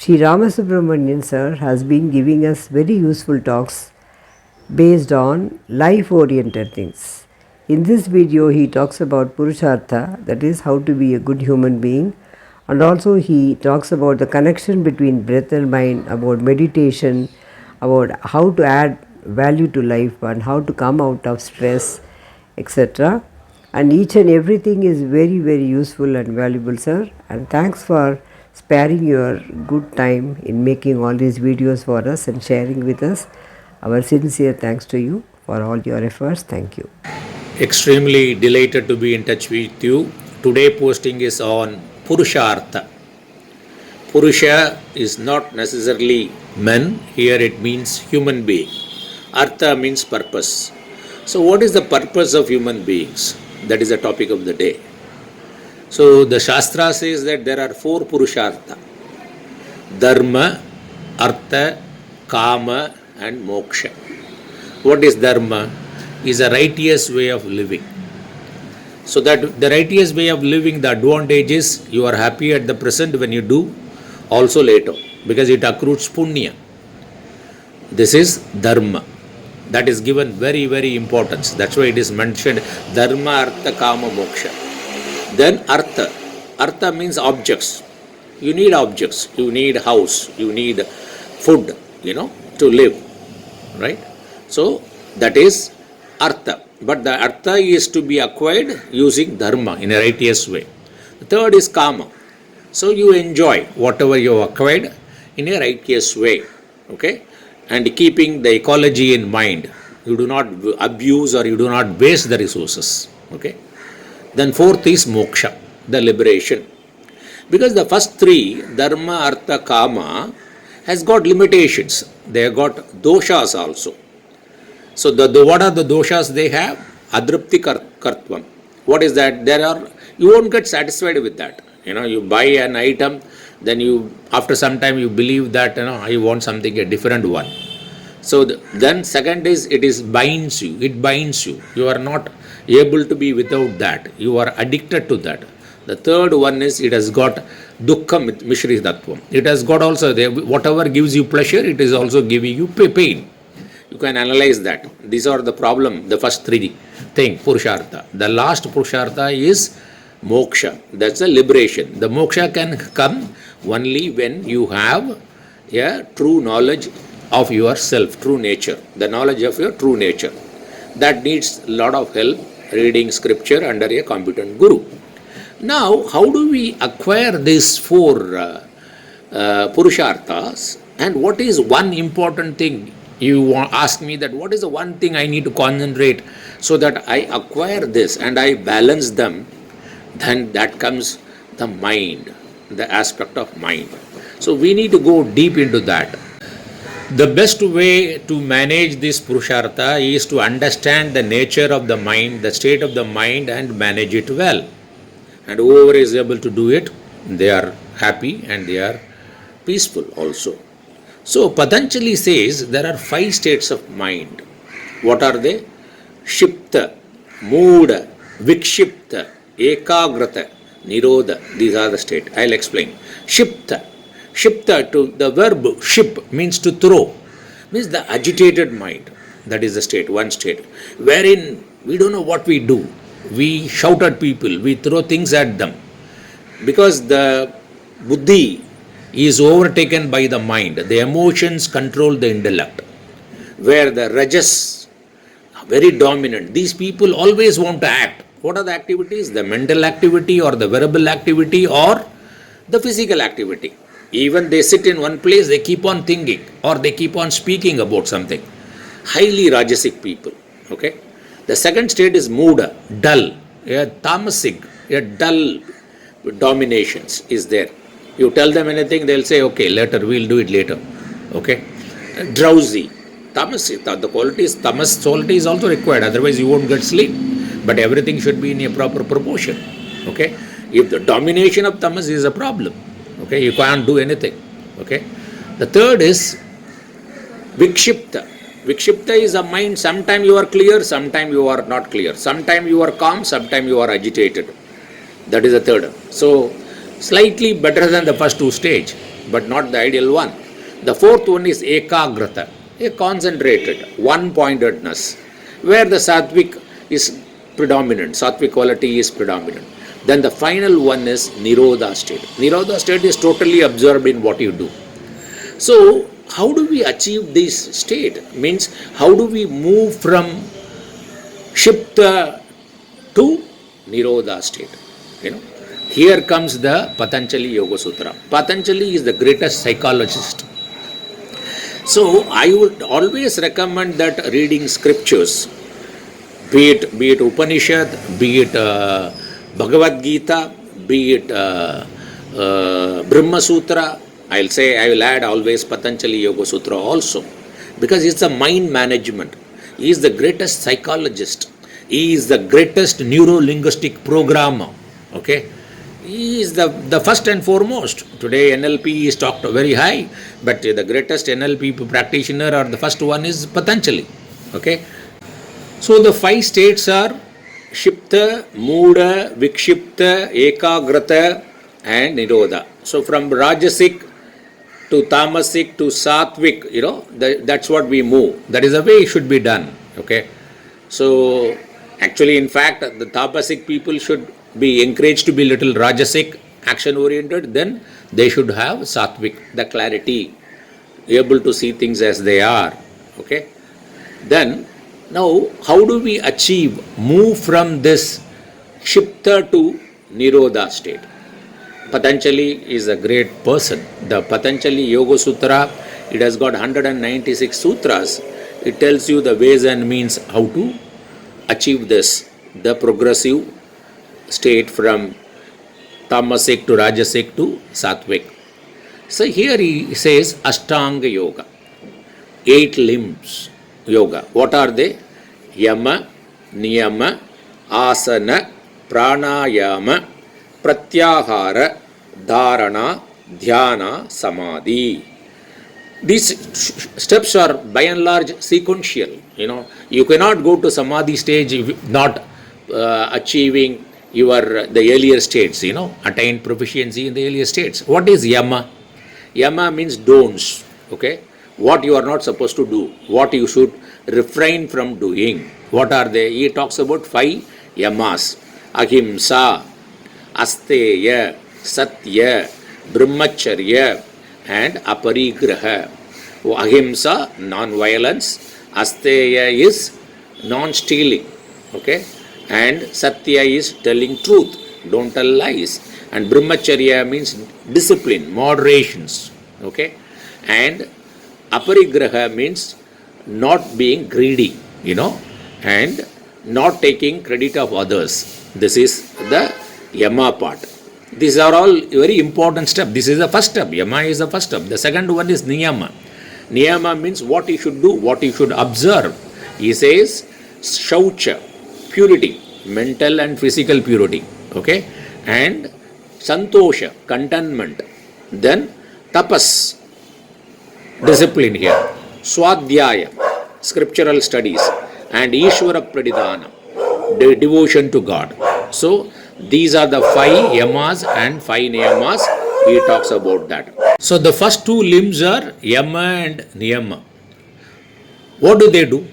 Sri Ramasubramanian sir has been giving us very useful talks based on life-oriented things. In this video, he talks about Purushartha, that is how to be a good human being, and also he talks about the connection between breath and mind, about meditation, about how to add value to life and how to come out of stress, etc. And each and everything is very, very useful and valuable, sir. And thanks for sparing your good time in making all these videos for us and sharing with us. Our sincere thanks to you for all your efforts. Thank you. Extremely delighted to be in touch with you. Today posting is on Purushartha. Purusha is not necessarily men, here it means human being. Artha means purpose. So what is the purpose of human beings? That is the topic of the day. So the Shastra says that there are 4 Purushartha: Dharma, Artha, Kama and Moksha. What is Dharma? Is a righteous way of living. So that the righteous way of living, the advantage is you are happy at the present when you do, also later, because it accrues punya. This is Dharma. That is given very, very importance. That's why it is mentioned Dharma, Artha, Kama, Moksha. Then Artha. Artha means objects. You need objects. You need house. You need food, to live. Right? So that is Artha. But the Artha is to be acquired using Dharma in a righteous way. The third is Kama. So you enjoy whatever you have acquired in a righteous way. Okay? And keeping the ecology in mind. You do not abuse or you do not waste the resources. Okay? Then fourth is Moksha, the liberation. Because the first 3, Dharma, Artha, Kama, has got limitations. They have got doshas also. So what are the doshas they have? Adrupti kartvam. What is that? You won't get satisfied with that. You buy an item, then after some time you believe that I want something a different one. So then second is it binds you. It binds you. You are not able to be without that. You are addicted to that. The third one is it has got dukkha mishri tattvam. It has got also whatever gives you pleasure, it is also giving you pain. You can analyze that. These are the problem, the first 3 thing, Purushartha. The last Purushartha is Moksha. That's a liberation. The Moksha can come only when you have a true knowledge of yourself, true nature, the knowledge of your true nature. That needs a lot of help, reading scripture under a competent guru. Now, how do we acquire these 4 Purusharthas, and what is one important thing? You ask me that what is the one thing I need to concentrate so that I acquire this and I balance them, then that comes the mind, the aspect of mind. So we need to go deep into that. The best way to manage this Purushartha is to understand the nature of the mind, the state of the mind, and manage it well. And whoever is able to do it, they are happy and they are peaceful also. So Patanjali says there are 5 states of mind. What are they? Shipta, Mooda, Vikshipta, Ekagrata, Nirodha. These are the states. I'll explain. Shipta. Shipta, to the verb ship means to throw. Means the agitated mind. That is the state, one state. Wherein we don't know what we do. We shout at people. We throw things at them. Because the buddhi is overtaken by the mind. The emotions control the intellect. Where the rajas are very dominant. These people always want to act. What are the activities? The mental activity or the verbal activity or the physical activity. Even they sit in one place, they keep on thinking or they keep on speaking about something. Highly rajasic people. Okay. The second state is Mooda, dull. A tamasic, a dull dominations is there. You tell them anything, they'll say, okay, later, we'll do it later. Okay. Drowsy. Tamasic, the quality is, tamas quality is also required, otherwise you won't get sleep. But everything should be in a proper proportion. Okay. If the domination of tamas is a problem, okay, you can't do anything. Okay. The third is Vikshipta. Vikshipta is a mind, sometime you are clear, sometime you are not clear. Sometime you are calm, sometime you are agitated. That is the third. So, slightly better than the first 2 stages. but not the ideal one. The fourth one is ekagrata, a concentrated, one-pointedness, where the sattvic is predominant, sattvic quality is predominant. Then the final one is nirodha state. Nirodha state is totally absorbed in what you do. So, how do we achieve this state? Means, how do we move from Shipta to Nirodha state? Here comes the Patanjali Yoga Sutra. Patanjali is the greatest psychologist. So, I would always recommend that reading scriptures, be it Upanishad, be it Bhagavad Gita, be it Brahma Sutra. I will add always Patanjali Yoga Sutra also, because it's a mind management. He is the greatest psychologist. He is the greatest neuro-linguistic programmer. Okay, he is the first and foremost. Today NLP is talked very high, but the greatest NLP practitioner or the first one is Patanjali. Okay, so the 5 states are Shipta, Mooda, Vikshipta, Ekagrata and Nirodha. So from Rajasic to Tamasic to Sattvic, that's what we move. That is the way it should be done. Okay. So actually, in fact, the Tamasic people should be encouraged to be little Rajasic, action oriented. Then they should have Sattvic, the clarity, able to see things as they are. Okay. Then now, how do we move from this Shipta to Nirodha state? Patanjali is a great person. The Patanjali Yoga Sutra, it has got 196 sutras. It tells you the ways and means how to achieve this, the progressive state from Tamasic to Rajasic to Sattvic. So here he says Ashtanga Yoga, 8 limbs yoga. What are they? Yama, Niyama, Asana, Pranayama, Pratyahara, Dharana, Dhyana, Samadhi. These steps are by and large sequential. You cannot go to Samadhi stage if not achieving the earlier states, attain proficiency in the earlier states. What is Yama? Yama means don'ts. Okay? What you are not supposed to do, what you should refrain from doing. What are they? He talks about 5 yamas: Ahimsa, Asteya, Satya, Brahmacharya and Aparigraha. Ahimsa, non-violence. Asteya is non-stealing. Okay? And Satya is telling truth. Don't tell lies. And Brahmacharya means discipline, moderations. Okay? And Aparigraha means not being greedy, and not taking credit of others. This is the Yama part. These are all very important steps. This is the first step. Yama is the first step. The second one is Niyama. Niyama means what you should do, what you should observe. He says Shaucha, purity, mental and physical purity. Okay? And Santosha, contentment. Then Tapas, discipline here. Swadhyaya, scriptural studies. And Ishvara Pradidhana, devotion to God. So, these are the 5 yamas and 5 niyamas. He talks about that. So, the first 2 limbs are Yama and Niyama. What do?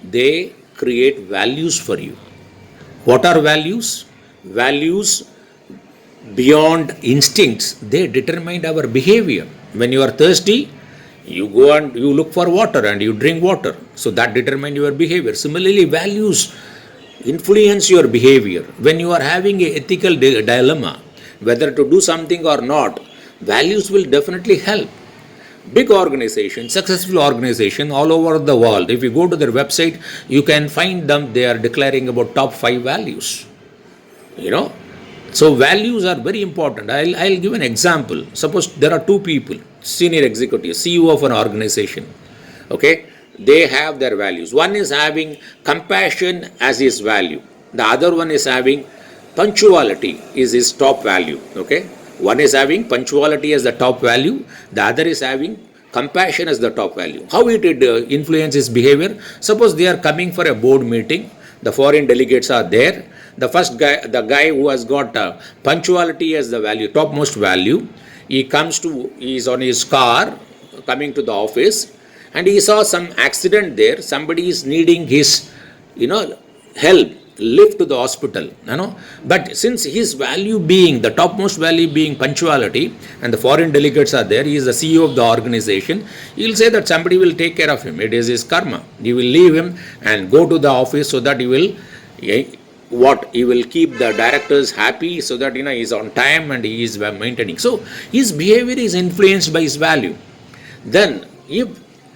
They create values for you. What are values? Values beyond instincts. They determine our behavior. When you are thirsty, you go and you look for water and you drink water. So that determines your behavior. Similarly, values influence your behavior. When you are having an ethical dilemma, whether to do something or not, values will definitely help. Big organization, successful organization all over the world, if you go to their website, you can find them, they are declaring about top 5 values. So values are very important. I'll give an example. Suppose there are 2 people, senior executives, CEO of an organization. Okay, they have their values. One is having compassion as his value. The other one is having punctuality is his top value. Okay, one is having punctuality as the top value. The other is having compassion as the top value. How it influence his behavior? Suppose they are coming for a board meeting. The foreign delegates are there. The guy who has got punctuality as the value, topmost value, he is on his car coming to the office, and he saw some accident there. Somebody is needing his, help, lift to the hospital. But since his value being, the topmost value being punctuality, and the foreign delegates are there, he is the CEO of the organization, he will say that somebody will take care of him. It is his karma. You will leave him and go to the office so that he will keep the directors happy, so that he is on time and he is maintaining. So his behavior is influenced by his value. Then if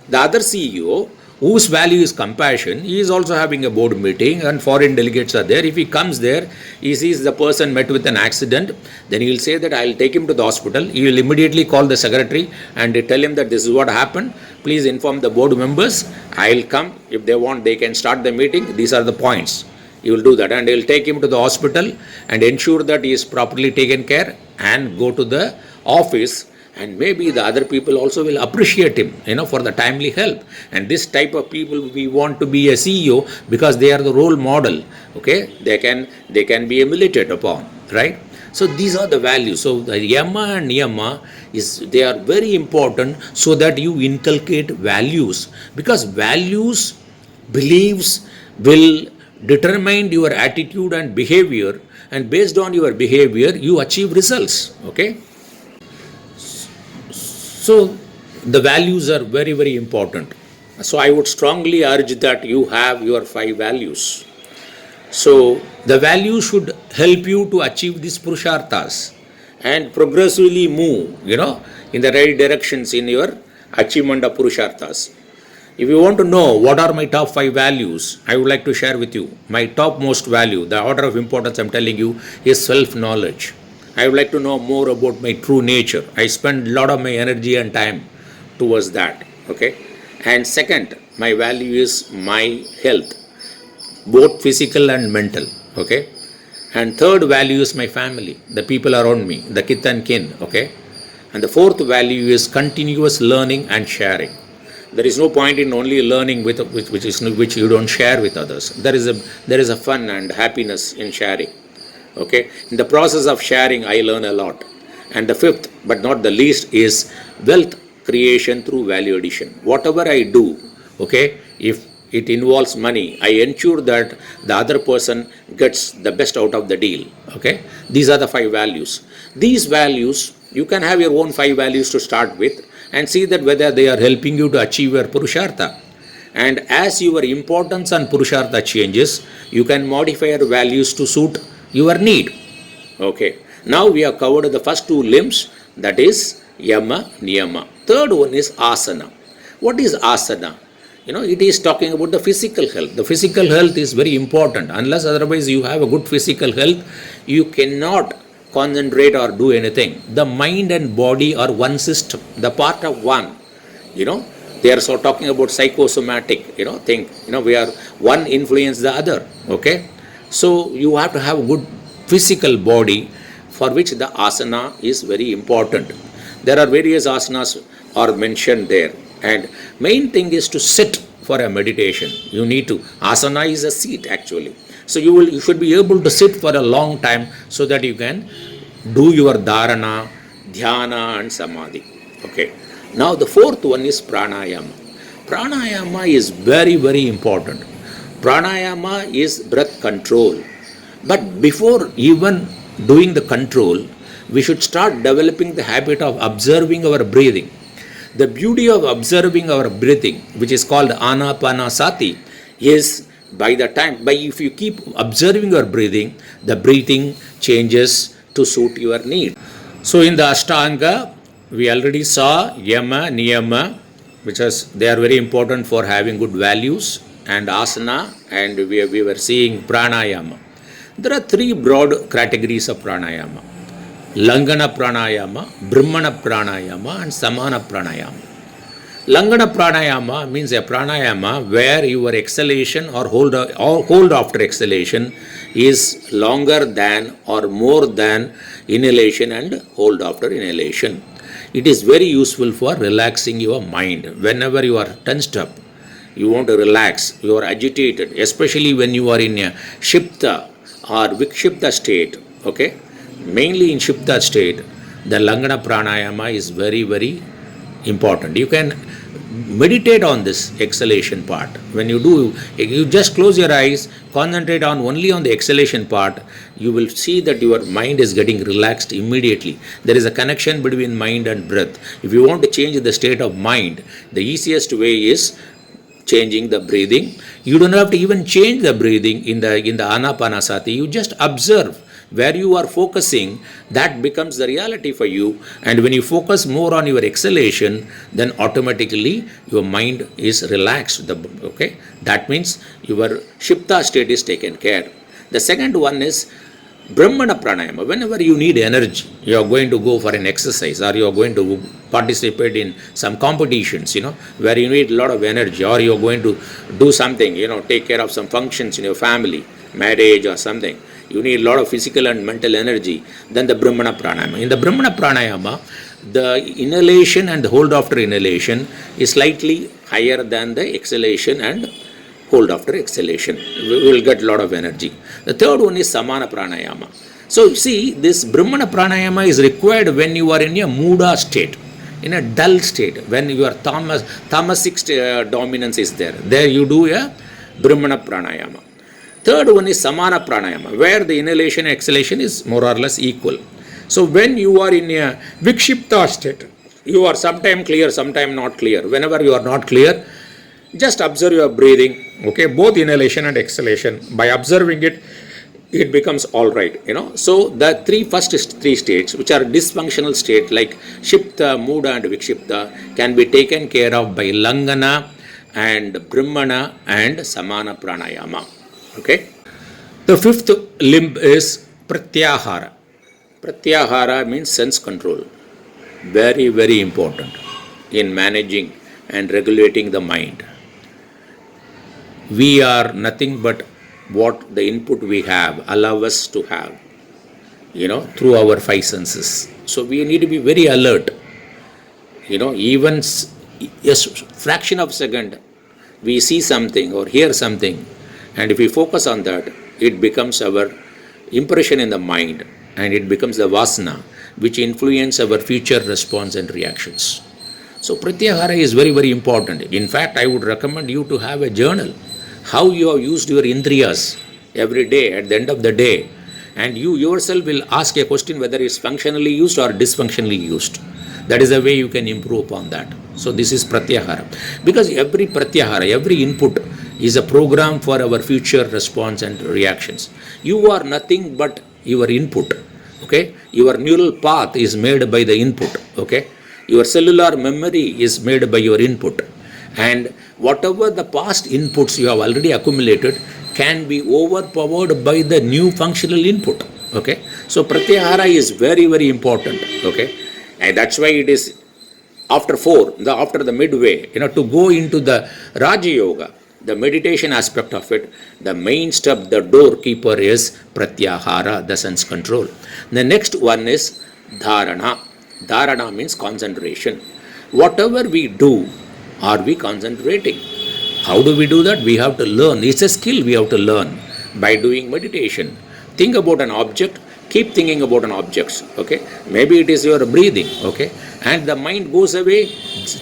the other CEO, whose value is compassion, he is also having a board meeting and foreign delegates are there. If he comes there, he sees the person met with an accident, then he will say that I will take him to the hospital. He will immediately call the secretary and tell him that this is what happened. Please inform the board members. I will come. If they want, they can start the meeting. These are the points. He will do that, and he will take him to the hospital and ensure that he is properly taken care and go to the office. And maybe the other people also will appreciate him, for the timely help. And this type of people we want to be a CEO, because they are the role model. Okay, they can be emulated upon, right? So these are the values. So the yama and niyama they are very important, so that you inculcate values, because values, beliefs will determine your attitude and behavior, and based on your behavior you achieve results. Okay. So the values are very, very important. So I would strongly urge that you have your 5 values. So the values should help you to achieve these Purusharthas and progressively move, in the right directions in your achievement of Purusharthas. If you want to know what are my top 5 values, I would like to share with you. My topmost value, the order of importance I'm telling you, is self-knowledge. I would like to know more about my true nature. I spend a lot of my energy and time towards that. Okay. And second, my value is my health, both physical and mental. Okay. And third value is my family, the people around me, the kith and kin. Okay. And the fourth value is continuous learning and sharing. There is no point in only learning which you don't share with others. There is a fun and happiness in sharing. Okay. In the process of sharing, I learn a lot. And the fifth, but not the least, is wealth creation through value addition. Whatever I do, okay, if it involves money, I ensure that the other person gets the best out of the deal. Okay. These are the 5 values. These values, you can have your own 5 values to start with and see that whether they are helping you to achieve your Purushartha. And as your importance on Purushartha changes, you can modify your values to suit your need. Okay. Now we have covered the first 2 limbs, that is yama, niyama. Third one is asana. What is asana? It is talking about the physical health. The physical health is very important. Unless otherwise you have a good physical health, you cannot concentrate or do anything. The mind and body are one system, the part of one. They are so talking about psychosomatic, thing. We are one influence the other. Okay. So you have to have a good physical body, for which the asana is very important. There are various asanas are mentioned there, and main thing is to sit for a meditation. You need to, asana is a seat actually. So you should be able to sit for a long time so that you can do your dharana, dhyana and samadhi. Okay. Now the fourth one is pranayama. Pranayama is very, very important. Pranayama is breath control. But before even doing the control, we should start developing the habit of observing our breathing. The beauty of observing our breathing, which is called anapanasati, is if you keep observing your breathing, the breathing changes to suit your need. So in the Ashtanga, we already saw yama, niyama, they are very important for having good values, and asana, and we were seeing pranayama. There are 3 broad categories of pranayama: Langana pranayama, Brahmana pranayama, and Samana pranayama. Langana pranayama means a pranayama where your exhalation or hold after exhalation is longer than or more than inhalation and hold after inhalation. It is very useful for relaxing your mind. Whenever you are tensed up, you want to relax, you are agitated, especially when you are in a Shipta or Vikshipta state. Okay. Mainly in Shipta state, the Langana Pranayama is very, very important. You can meditate on this exhalation part. When you do, you just close your eyes, concentrate on only on the exhalation part, you will see that your mind is getting relaxed immediately. There is a connection between mind and breath. If you want to change the state of mind, the easiest way is changing the breathing. You don't have to even change the breathing in the Anapanasati. You just observe where you are focusing, that becomes the reality for you. And when you focus more on your exhalation, then automatically your mind is relaxed. Okay, that means your Shipta state is taken care. The second one is Brahmana Pranayama. Whenever you need energy, you are going to go for an exercise, or you are going to participate in some competitions, where you need a lot of energy, or you are going to do something, take care of some functions in your family, marriage or something. You need a lot of physical and mental energy. Then the Brahmana Pranayama. In the Brahmana Pranayama, the inhalation and the hold after inhalation is slightly higher than the exhalation and hold after exhalation. We will get a lot of energy. The third one is Samana Pranayama. So see, this Brahmana Pranayama is required when you are in a Muda state, in a dull state, when your tamasic dominance is there. There you do a Brahmana Pranayama. Third one is Samana Pranayama, where the inhalation and exhalation is more or less equal. So when you are in a Vikshipta state, you are sometime clear, sometime not clear. Whenever you are not clear, just observe your breathing, okay, both inhalation and exhalation. By observing it, it becomes all right, So the first three states, which are dysfunctional state like Shipta, Muda and Vikshipta, can be taken care of by Langana and Brahmana and Samana Pranayama. Okay. The fifth limb is Pratyahara. Pratyahara means sense control. Very, very important in managing and regulating the mind. We are nothing but what the input we have allow us to have, through our five senses. So we need to be very alert. Even a fraction of a second, we see something or hear something, and if we focus on that, it becomes our impression in the mind, and it becomes the vasana, which influence our future response and reactions. So Pratyahara is very, very important. In fact, I would recommend you to have a journal, how you have used your indriyas every day at the end of the day, and you yourself will ask a question whether it's functionally used or dysfunctionally used. That is the way you can improve upon that. So this is Pratyahara. Because every Pratyahara, every input is a program for our future response and reactions. You are nothing but your input. Okay? Your neural path is made by the input. Okay? Your cellular memory is made by your input. And whatever the past inputs you have already accumulated can be overpowered by the new functional input. Okay? So Pratyahara is very, very important. Okay? And that's why it is after the midway, to go into the Raja Yoga, the meditation aspect of it, the main step, the doorkeeper is Pratyahara, the sense control. The next one is Dharana. Dharana means concentration. Whatever we do, are we concentrating? How do we do that? We have to learn. It's a skill we have to learn by doing meditation. Think about an object. Keep thinking about an object. Okay? Maybe it is your breathing. Okay? And the mind goes away.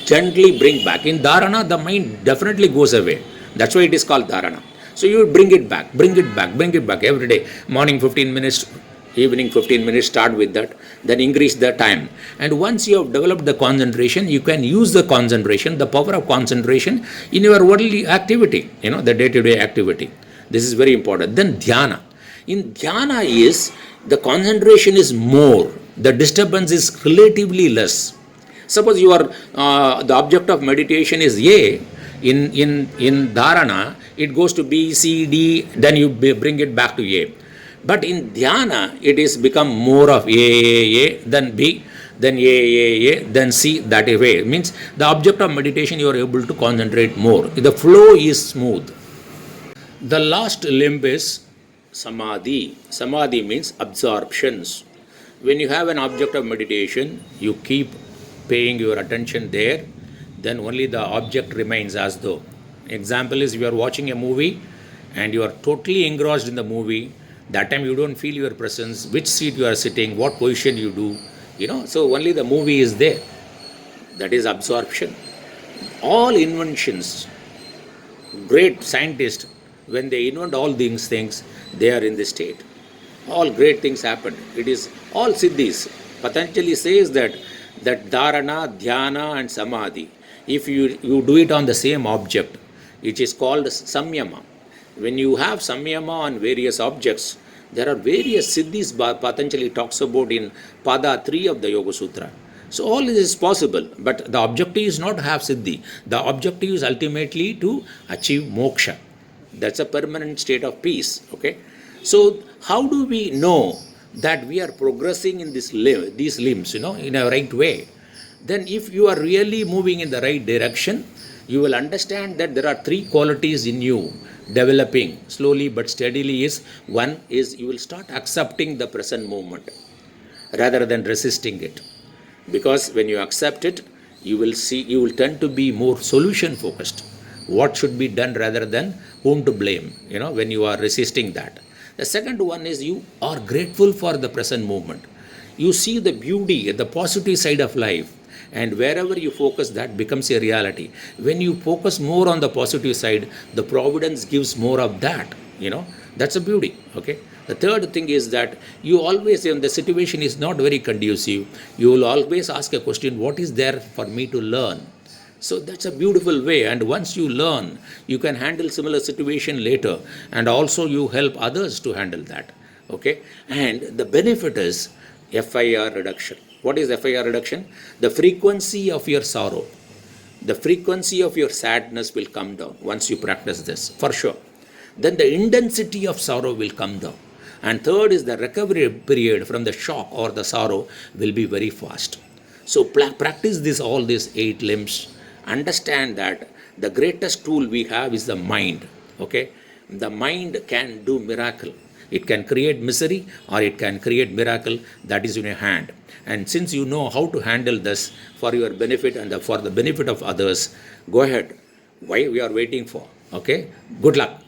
Gently bring back. In Dharana, the mind definitely goes away. That's why it is called Dharana. So you bring it back every day. Morning 15 minutes, evening 15 minutes, start with that. Then increase the time. And once you have developed the concentration, you can use the concentration, the power of concentration in your worldly activity, the day-to-day activity. This is very important. Then Dhyana. In Dhyana the concentration is more. The disturbance is relatively less. Suppose you are, the object of meditation is A. In Dharana, it goes to B, C, D, then you bring it back to A. But in Dhyana, it is become more of A, then B, then A, then C, that way. It means the object of meditation, you are able to concentrate more. The flow is smooth. The last limb is Samadhi. Samadhi means absorptions. When you have an object of meditation, you keep paying your attention there, then only the object remains as though. Example is, you are watching a movie and you are totally engrossed in the movie. That time you don't feel your presence, which seat you are sitting, what position you do. So only the movie is there. That is absorption. All inventions, great scientists, when they invent all these things, they are in this state. All great things happen. It is all siddhis. Patanjali says that dharana, dhyana and samadhi, if you do it on the same object, it is called samyama. When you have samyama on various objects, there are various siddhis Patanjali talks about in Pada 3 of the Yoga Sutra. So all this is possible, but the objective is not to have siddhi. The objective is ultimately to achieve moksha. That's a permanent state of peace. Okay. So how do we know that we are progressing in these limbs, in a right way? Then if you are really moving in the right direction, you will understand that there are three qualities in you developing slowly but steadily. One is you will start accepting the present moment rather than resisting it. Because when you accept it, you will tend to be more solution focused. What should be done rather than whom to blame, when you are resisting that. The second one is you are grateful for the present moment. You see the beauty, the positive side of life, and wherever you focus, that becomes a reality. When you focus more on the positive side, the providence gives more of that. That's a beauty. Okay. The third thing is that you always, when the situation is not very conducive, you will always ask a question, what is there for me to learn? So that's a beautiful way. And once you learn, you can handle similar situation later, and also you help others to handle that. Okay. And the benefit is FIR reduction. What is FIR reduction? The frequency of your sorrow, the frequency of your sadness will come down once you practice this, for sure. Then the intensity of sorrow will come down. And third is the recovery period from the shock or the sorrow will be very fast. So practice all these 8 limbs. Understand that the greatest tool we have is the mind. Okay? The mind can do miracle. It can create misery or it can create miracle. That is in your hand. And since you know how to handle this for your benefit and for the benefit of others, go ahead. Why we are waiting for? Okay? Good luck.